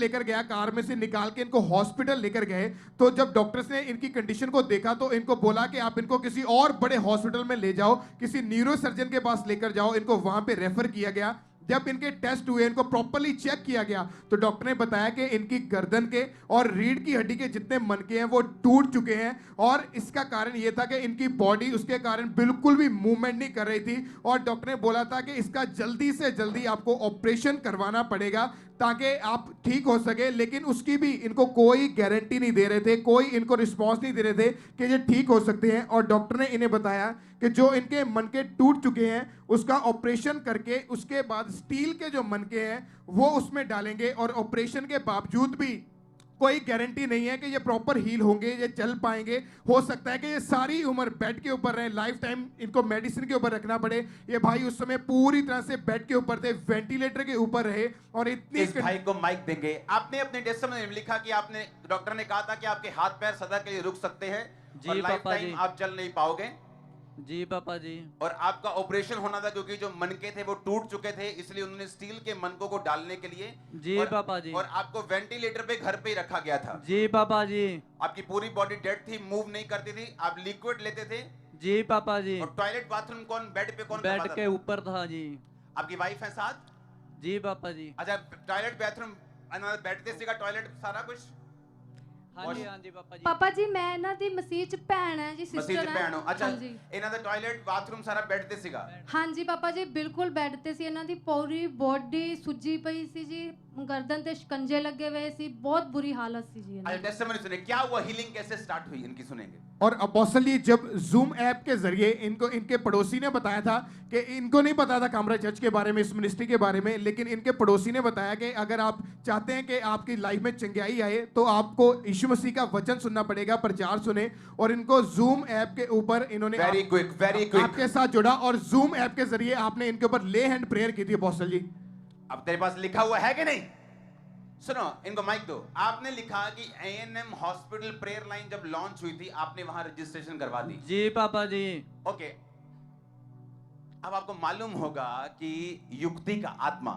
लेकर गया, कार में से निकाल के इनको हॉस्पिटल लेकर गए। तो जब डॉक्टर्स ने इनकी कंडीशन को देखा तो इनको बोला कि आप इनको किसी और बड़े हॉस्पिटल में ले जाओ, किसी न्यूरो सर्जन के पास लेकर जाओ। इनको वहां पे रेफर किया गया। जब इनके टेस्ट हुए, इनको प्रॉपर्ली चेक किया गया, तो डॉक्टर ने बताया कि इनकी गर्दन के और रीढ़ की हड्डी के जितने मनके हैं वो टूट चुके हैं। और इसका कारण ये था कि इनकी बॉडी उसके कारण बिल्कुल भी मूवमेंट नहीं कर रही थी। और डॉक्टर ने बोला था कि इसका जल्दी से जल्दी आपको ऑपरेशन करवाना पड़ेगा ताकि आप ठीक हो सके। लेकिन उसकी भी इनको कोई गारंटी नहीं दे रहे थे, कोई इनको रिस्पॉन्स नहीं दे रहे थे कि ये ठीक हो सकते हैं। और डॉक्टर ने इन्हें बताया कि जो इनके मनके टूट चुके हैं उसका ऑपरेशन करके उसके बाद स्टील के जो मनके हैं वो उसमें डालेंगे। और ऑपरेशन के बावजूद भी कोई गारंटी नहीं है कि ये प्रॉपर हील होंगे, ये चल पाएंगे। हो सकता है कि ये सारी उम्र बेड के ऊपर रहे, लाइफ टाइम इनको मेडिसिन के ऊपर रखना पड़े। ये भाई उस समय पूरी तरह से बेड के ऊपर थे, वेंटिलेटर के ऊपर रहे। और इतनी इस भाई को माइक देंगे। आपने अपने टेस्टिमनी में लिखा कि आपने, डॉक्टर ने कहा था कि आपके हाथ पैर सदा के लिए रुक सकते हैं और लाइफ टाइम आप चल नहीं पाओगे। जी पापा जी। और आपका ऑपरेशन होना था क्योंकि जो मनके थे वो टूट चुके थे, इसलिए उन्होंने स्टील के मनकों को डालने के लिए जी पापा जी। और आपको वेंटिलेटर पे घर पे ही रखा गया था। जी पापा जी। आपकी पूरी बॉडी डेड थी, मूव नहीं करती थी, आप लिक्विड लेते थे। जी पापा जी। और टॉयलेट बाथरूम कौन, बेड पे कौन बेड करवाता के था? ऊपर था जी। आपकी वाइफ है साथ? जी पापा जी। अच्छा, टॉयलेट बाथरूम बेड ते सीगा, टॉयलेट सारा कुछ? हाँ जी हाँ जी पापा जी। ਪਾਪਾ ਜੀ ਮੈਂ ਇਹਨਾਂ ਦੀ ਮਸੀਹ ਚ ਭੈਣ ਹੈ ਜੀ, ਮਸੀਹ ਸਿਸਟਰ ਚ ਹੈ। ਭੈਣ ਹੋ? ਅੱਛਾ, ਹਾਂਜੀ ਇਹਨਾਂ ਦਾ ਟਾਇਲਟ ਬਾਥਰੂਮ ਸਾਰਾ ਬੈੱਡ ਤੇ ਸੀਗਾ? ਹਾਂਜੀ ਪਾਪਾ ਜੀ, ਬਿਲਕੁਲ ਬੈੱਡ ਤੇ ਸੀ। ਇਹਨਾਂ ਦੀ ਪੂਰੀ ਬੋਡੀ ਸੁੱਜੀ ਪਈ ਸੀ ਜੀ, गर्दन ਤੇ शिकंजे लगे हुए सी, बहुत बुरी हालत सी जी। अच्छा, टेस्टिमनी सुने, क्या हुआ, हीलिंग कैसे स्टार्ट हुई इनकी, सुनेंगे। और अपोस्टल जी जब जूम ऐप के जरिए इनको इनके पड़ोसी ने बताया था कि इनको नहीं पता था कामरा चर्च के बारे में, इस मिनिस्ट्री के बारे में, लेकिन इनके पड़ोसी ने बताया कि अगर आप चाहते हैं कि आपकी लाइफ में चंगाई आए तो आपको यीशु मसीह का वचन सुनना पड़ेगा, प्रचार सुने। और इनको जूम ऐप के ऊपर इन्होंने वेरी क्विक आपके साथ जुड़ा और जूम ऐप के जरिए आपने इनके ऊपर ले हैंड प्रेयर की थी अपोस्टल जी। अब तेरे पास लिखा हुआ है कि नहीं? सुनो, इनको माइक दो। आपने लिखा कि एएनएम हॉस्पिटल प्रेयर लाइन जब लॉन्च हुई थी आपने वहां रजिस्ट्रेशन करवा दी? जी पापा जी। ओके, अब आपको मालूम होगा कि युक्ति का आत्मा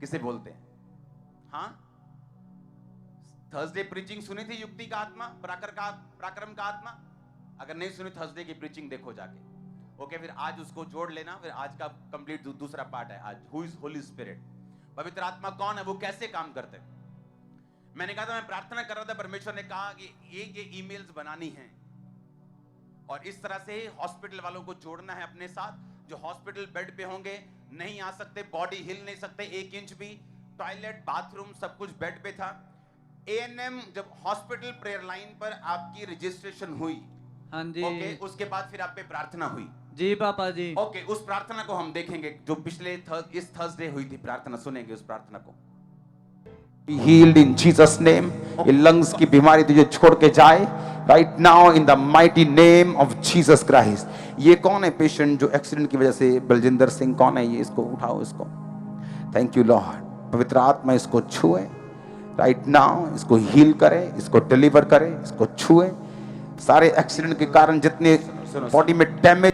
किसे बोलते हैं? हाँ, थर्सडे प्रीचिंग सुनी थी, युक्ति का आत्मा, पराक्रम का आत्मा? अगर नहीं सुनी थर्सडे की प्रीचिंग देखो जाके। ओके, फिर आज उसको जोड़ लेना। फिर आज का कंप्लीट दूसरा पार्ट है आज, हु इज होली स्पिरिट, पवित्र आत्मा कौन है, वो कैसे काम करते हैं। मैंने कहा था, मैं प्रार्थना कर रहा था, परमेश्वर ने कहा कि ये ईमेल्स बनानी है और इस तरह से हॉस्पिटल वालों को जोड़ना है अपने साथ, जो हॉस्पिटल बेड पे होंगे, नहीं आ सकते, बॉडी हिल नहीं सकते 1 इंच भी, टॉयलेट बाथरूम सब कुछ बेड पे था। एएनएम जब हॉस्पिटल प्रेयर लाइन पर आपकी रजिस्ट्रेशन हुई, हाँ जी, ओके, उसके बाद फिर आप पे प्रार्थना हुई। जी पापा जी। ओके, उस प्रार्थना को हम देखेंगे जो पिछले इस थर्सडे हुई थी प्रार्थना, सुनेंगे उस प्रार्थना को। Be healed in Jesus name. ये लंग्स की बीमारी तुझे छोड़ के जाए right now in the mighty name of Jesus Christ. ये कौन है पेशेंट जो एक्सीडेंट की वजह से, बलजिंदर सिंह कौन है ये? इसको उठाओ, इसको। Thank you Lord. पवित्र आत्मा इसको छुए राइट नाउ, इसको हील करे, इसको डिलीवर करे, इसको छुए। सारे एक्सीडेंट के कारण जितने बॉडी में डैमेज,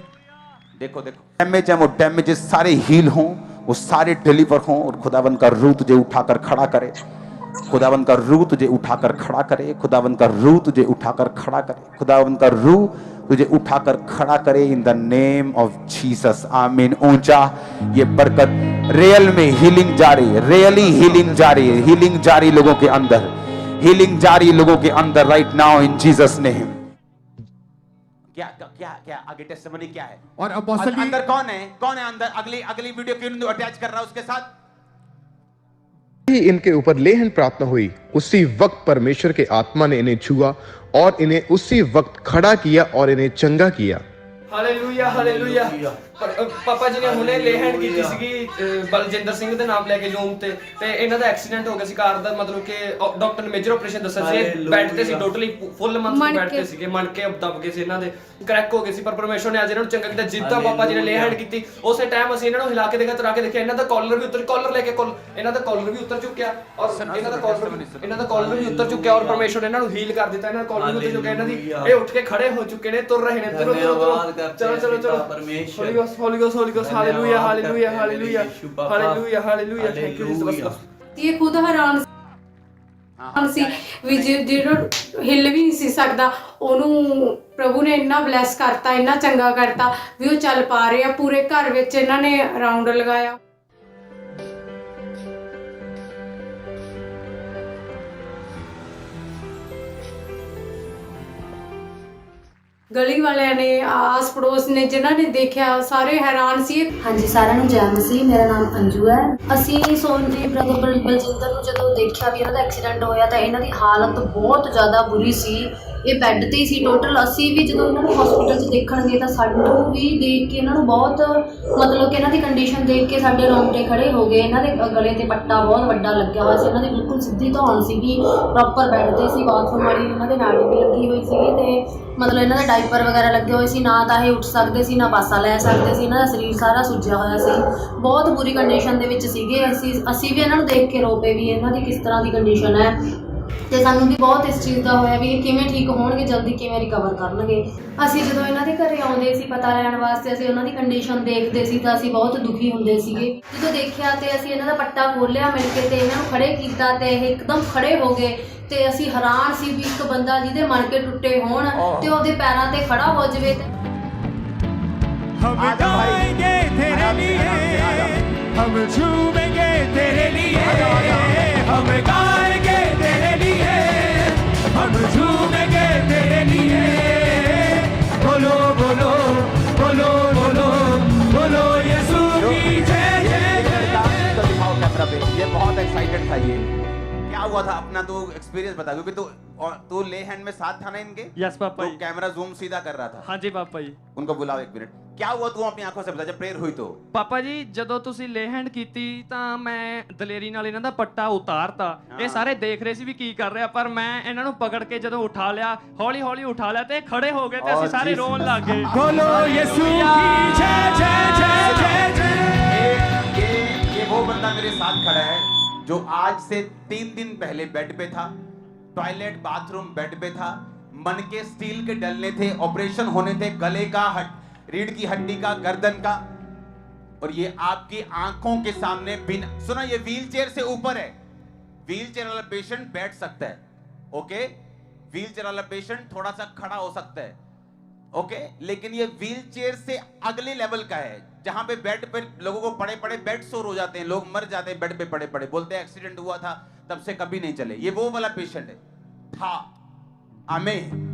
देखो डैमेज है, वो डैमेजेस सारे हील हों, वो सारे डिलीवर हों। और खुदावन का रूह तुझे उठाकर खड़ा करे, खुदावन का रूह तुझे उठाकर खड़ा करे, खुदावन का रूह तुझे उठाकर खड़ा करे, खुदावन का रूह तुझे उठाकर खड़ा करे in the name of Jesus, आमीन। ऊंचा ये बरकत, रियल में हीलिंग जारी है, रियली हीलिंग जारी है, हीलिंग जारी लोगों के अंदर, हीलिंग जारी लोगों के अंदर right now in Jesus name. क्या आगे टेस्टिमनी क्या है? और अपोस्टल जी अंदर कौन है अंदर? अगली वीडियो क्यों अटैच कर रहा है उसके साथ? ही इनके ऊपर लेहन प्रार्थना हुई, उसी वक्त परमेश्वर के आत्मा ने इन्हें छुआ और इन्हें उसी वक्त खड़ा किया और इन्हें चंगा किया। Hallelujah hallelujah. ਪਾਪਾ ਜੀ ਨੇ ਹੁਣੇ ਲੇਹੈਂਡ ਕੀਤੀ ਸੀਗੀ ਬਲਜਿੰਦਰ ਸਿੰਘ ਦੇ ਨਾਮ ਲੈ ਕੇ ਜ਼ੂਮ ਤੇ ਇਹਨਾਂ ਦਾ ਐਕਸੀਡੈਂਟ ਹੋ ਗਿਆ ਸੀ ਕਾਰ ਦਾ, ਮਤਲਬ ਕਿ ਡਾਕਟਰ ਨੇ ਮੇਜਰ ਆਪਰੇਸ਼ਨ ਦੱਸਿਆ ਸੀ, ਬੈੱਡ ਤੇ ਸੀ, ਟੋਟਲੀ ਫੁੱਲ ਮੰਥ ਬੈੱਡ ਤੇ ਸੀਗੇ, ਮਣਕੇ ਦਬ ਗਏ ਸੀ ਇਹਨਾਂ ਦੇ, ਕਰੈਕ ਹੋ ਗਏ ਸੀ, ਪਰ ਪਰਮੇਸ਼ਵਰ ਨੇ ਅੱਜ ਇਹਨਾਂ ਨੂੰ ਚੰਗਾ ਕੀਤਾ। ਜਿੱਦਾਂ ਪਾਪਾ ਜੀ ਨੇ ਲੇਹੈਂਡ ਕੀਤੀ ਉਸੇ ਟਾਈਮ ਅਸੀਂ ਇਹਨਾਂ ਨੂੰ ਹਿਲਾ ਕੇ ਦੇਖਿਆ, ਤਰਾ ਕੇ ਦੇਖਿਆ, ਇਹਨਾਂ ਦਾ ਕਾਲਰ ਵੀ ਉੱਤਰ, ਕਾਲਰ ਲੈ ਕੇ ਇਹਨਾਂ ਦਾ ਕਾਲਰ ਵੀ ਉੱਤਰ ਚੁੱਕਿਆ ਔਰ ਇਹਨਾਂ ਦਾ ਕਾਲਰ ਵੀ ਉੱਤਰ ਚੁੱਕਿਆ ਔਰ ਪਰਮੇਸ਼ਵਰ ਨੇ ਇਹਨਾਂ ਨੂੰ ਹੀਲ ਕਰ ਦਿੱਤਾ, ਇਹਨਾਂ ਦਾ ਕਾਲਰ ਵੀ ਉੱਤਰ ਚੁੱਕਿਆ, ਇਹਨਾਂ ਦੀ ਇਹ ਉੱਠ ਕੇ ਖੜੇ ਹੋ ਚੁੱਕੇ ਨੇ, ਤੁਰ ਰਹੇ ਨੇ, ਤੁਰੋ ਚਲੋ ਚਲੋ ਚਲੋ। Holy Ghost, Holy Ghost, Holy Ghost, hallelujah, hallelujah, hallelujah, hallelujah, hallelujah, thank you Jesus। ये खुद हैरान ਸੀ ਵੀ ਜਿਹੜਾ ਹਿੱਲ ਵੀ ਨਹੀਂ ਸੀ ਸਕਦਾ, ਉਹਨੂੰ ਪ੍ਰਭੂ ਨੇ ਇੰਨਾ ਬਲੈਸ ਕਰਤਾ, ਇੰਨਾ ਚੰਗਾ ਕਰਤਾ ਵੀ ਉਹ ਚੱਲ ਪਾ ਰਹੇ ਆ। ਪੂਰੇ ਘਰ ਵਿੱਚ ਇਹਨਾਂ ਨੇ ਰਾਉਂਡ ਲਗਾਇਆ। ਗਲੀ ਵਾਲਿਆਂ ਨੇ, ਆਸ ਪੜੋਸ ਨੇ, ਜਿਨ੍ਹਾਂ ਨੇ ਦੇਖਿਆ ਸਾਰੇ ਹੈਰਾਨ ਸੀ। ਹਾਂਜੀ, ਸਾਰਿਆਂ ਨੂੰ ਜੈ ਮਸੀਹ। ਮੇਰਾ ਨਾਮ ਅੰਜੂ ਹੈ। ਅਸੀਂ ਸੋਨੀ ਬ੍ਰਦਰ ਬਲਜਿੰਦਰ ਨੂੰ ਜਦੋਂ ਦੇਖਿਆ ਵੀ ਇਹਨਾਂ ਦਾ ਐਕਸੀਡੈਂਟ ਹੋਇਆ ਤਾਂ ਇਹਨਾਂ ਦੀ ਹਾਲਤ ਬਹੁਤ ਜ਼ਿਆਦਾ ਬੁਰੀ ਸੀ। ਇਹ ਬੈੱਡ ਤੇ ਹੀ ਸੀ ਟੋਟਲ। ਅਸੀਂ ਵੀ ਜਦੋਂ ਇਹਨਾਂ ਨੂੰ ਹਸਪੀਟਲ 'ਚ ਦੇਖਣ ਗਏ ਤਾਂ ਸਾਨੂੰ ਵੀ ਦੇਖ ਕੇ ਇਹਨਾਂ ਨੂੰ ਬਹੁਤ ਮਤਲਬ ਕਿ ਇਹਨਾਂ ਦੀ ਕੰਡੀਸ਼ਨ ਦੇਖ ਕੇ ਸਾਡੇ ਰੌਂਗਟੇ ਖੜੇ ਹੋ ਗਏ। ਇਹਨਾਂ ਦੇ ਗਲੇ ਤੇ ਪੱਟਾ ਬਹੁਤ ਵੱਡਾ ਲੱਗਿਆ ਹੋਇਆ ਸੀ। ਇਹਨਾਂ ਦੀ ਬਿਲਕੁਲ ਸਿੱਧੀ ਧੌਣ ਸੀਗੀ, ਪ੍ਰੋਪਰ ਬੈੱਡ ਤੇ ਸੀ। ਬਾਥਰੂਮ ਵਾਲੀ ਇਹਨਾਂ ਦੇ ਨਾੜੀ ਵੀ ਲੱਗੀ ਹੋਈ ਸੀਗੀ ਤੇ ਮਤਲਬ ਇਹਨਾਂ ਦੇ ਡਾਈਪਰ ਵਗੈਰਾ ਲੱਗੇ ਹੋਏ ਸੀ। ਨਾ ਤਾਂ ਇਹ ਉੱਠ ਸਕਦੇ ਸੀ, ਨਾ ਪਾਸਾ ਲੈ ਸਕਦੇ ਸੀ। ਇਹਨਾਂ ਦਾ ਸਰੀਰ ਸਾਰਾ ਸੁੱਜਿਆ ਹੋਇਆ ਸੀ, ਬਹੁਤ ਬੁਰੀ ਕੰਡੀਸ਼ਨ ਦੇ ਵਿੱਚ ਸੀਗੇ। ਅਸੀਂ ਵੀ ਇਹਨਾਂ ਨੂੰ ਦੇਖ ਕੇ ਰੋ ਪਏ ਵੀ ਇਹਨਾਂ ਦੀ ਕਿਸ ਤਰ੍ਹਾਂ ਦੀ ਕੰਡੀਸ਼ਨ ਹੈ ਤੇ ਸਾਨੂੰ ਵੀ ਬਹੁਤ ਇਸ ਚੀਜ਼ ਦਾ ਹੋਇਆ ਵੀ ਇਹ ਕਿਵੇਂ ਠੀਕ ਹੋਣਗੇ, ਜਲਦੀ ਕਿਵੇਂ ਰਿਕਵਰ ਕਰਨਗੇ। ਅਸੀਂ ਜਦੋਂ ਇਹਨਾਂ ਦੇ ਘਰੇ ਆਉਂਦੇ ਸੀ ਪਤਾ ਲੈਣ ਵਾਸਤੇ, ਅਸੀਂ ਉਹਨਾਂ ਦੀ ਕੰਡੀਸ਼ਨ ਦੇਖਦੇ ਸੀ ਤਾਂ ਅਸੀਂ ਬਹੁਤ ਦੁਖੀ ਹੁੰਦੇ ਸੀਗੇ। ਜਦੋਂ ਦੇਖਿਆ ਤੇ ਅਸੀਂ ਇਹਨਾਂ ਦਾ ਪੱਟਾ ਖੋਲ੍ਹਿਆ ਮਿਲ ਕੇ ਤੇ ਇਹਨਾਂ ਨੂੰ ਖੜੇ ਕੀਤਾ ਤੇ ਇਹ ਇੱਕਦਮ ਖੜੇ ਹੋ ਗਏ ਤੇ ਅਸੀਂ ਹੈਰਾਨ ਸੀ ਵੀ ਇੱਕ ਬੰਦਾ ਜਿਹਦੇ ਮਣਕੇ ਟੁੱਟੇ ਹੋਣ ਤੇ ਉਹਦੇ ਪੈਰਾਂ ਤੇ ਖੜਾ ਹੋ ਜਾਵੇ। हम गाएंगे तेरे लिए, हम झूमेंगे तेरे लिए, हम गाएंगे तेरे लिए, हम झूमेंगे तेरे लिए। बोलो बोलो बोलो बोलो बोलो यीशु की जय जय। दिखाओ कैमरा पे। ये बहुत एक्साइटेड था। ये क्या हुआ था अपना तो एक्सपीरियंस बता, क्योंकि तू ले हैंड में साथ था ना इनके। यस पापा तो जी। कैमरा जूम सीधा कर रहा था। हाँ जी पापा जी। उनको बुलाओ एक मिनट। क्या हुआ तू अपनी आंखों से बता जब प्रेयर हुई तो। ਪਾਪਾ ਜੀ ਜਦੋਂ ਤੁਸੀਂ ਲੇ ਹੈਂਡ ਕੀਤੀ ਤਾਂ ਮੈਂ ਦਲੇਰੀ ਨਾਲ ਇਹਨਾਂ ਦਾ ਪੱਟਾ ਉਤਾਰਤਾ। ਇਹ ਸਾਰੇ ਦੇਖ ਰਹੇ ਸੀ ਵੀ ਕੀ ਕਰ ਰਿਹਾ, ਪਰ ਮੈਂ ਇਹਨਾਂ ਨੂੰ ਪਕੜ ਕੇ ਜਦੋਂ ਉਠਾ ਲਿਆ, ਹੌਲੀ ਹੌਲੀ ਉਠਾ ਲਿਆ ਤੇ ਖੜੇ ਹੋ ਗਏ ਤੇ ਅਸੀਂ ਸਾਰੇ ਰੋਣ ਲੱਗ ਗਏ। बोलो यीशु की जय जय जय जय जय। ये वो बंदा मेरे साथ खड़ा है जो आज से 3 दिन पहले बेड पे था, टॉयलेट बाथरूम बेड पे था, मन के स्टील के डलने थे, ऑपरेशन होने थे, गले का रीढ़ की हड्डी का, गर्दन का, और ये आपकी आंखों के सामने बिना सुना। ये व्हीलचेयर से ऊपर है। व्हीलचेयर वाला पेशेंट बैठ सकता है, ओके। व्हीलचेयर वाला पेशेंट थोड़ा सा खड़ा हो सकता है, ओके। लेकिन ये व्हीलचेयर से अगले लेवल का है, जहां पे बेड पे लोगों को पड़े पड़े बेड सोर हो जाते हैं, लोग मर जाते हैं बेड पे पड़े पड़े, बोलते हैं एक्सीडेंट हुआ था तब से कभी नहीं चले। ये वो वाला पेशेंट है था। आमीन।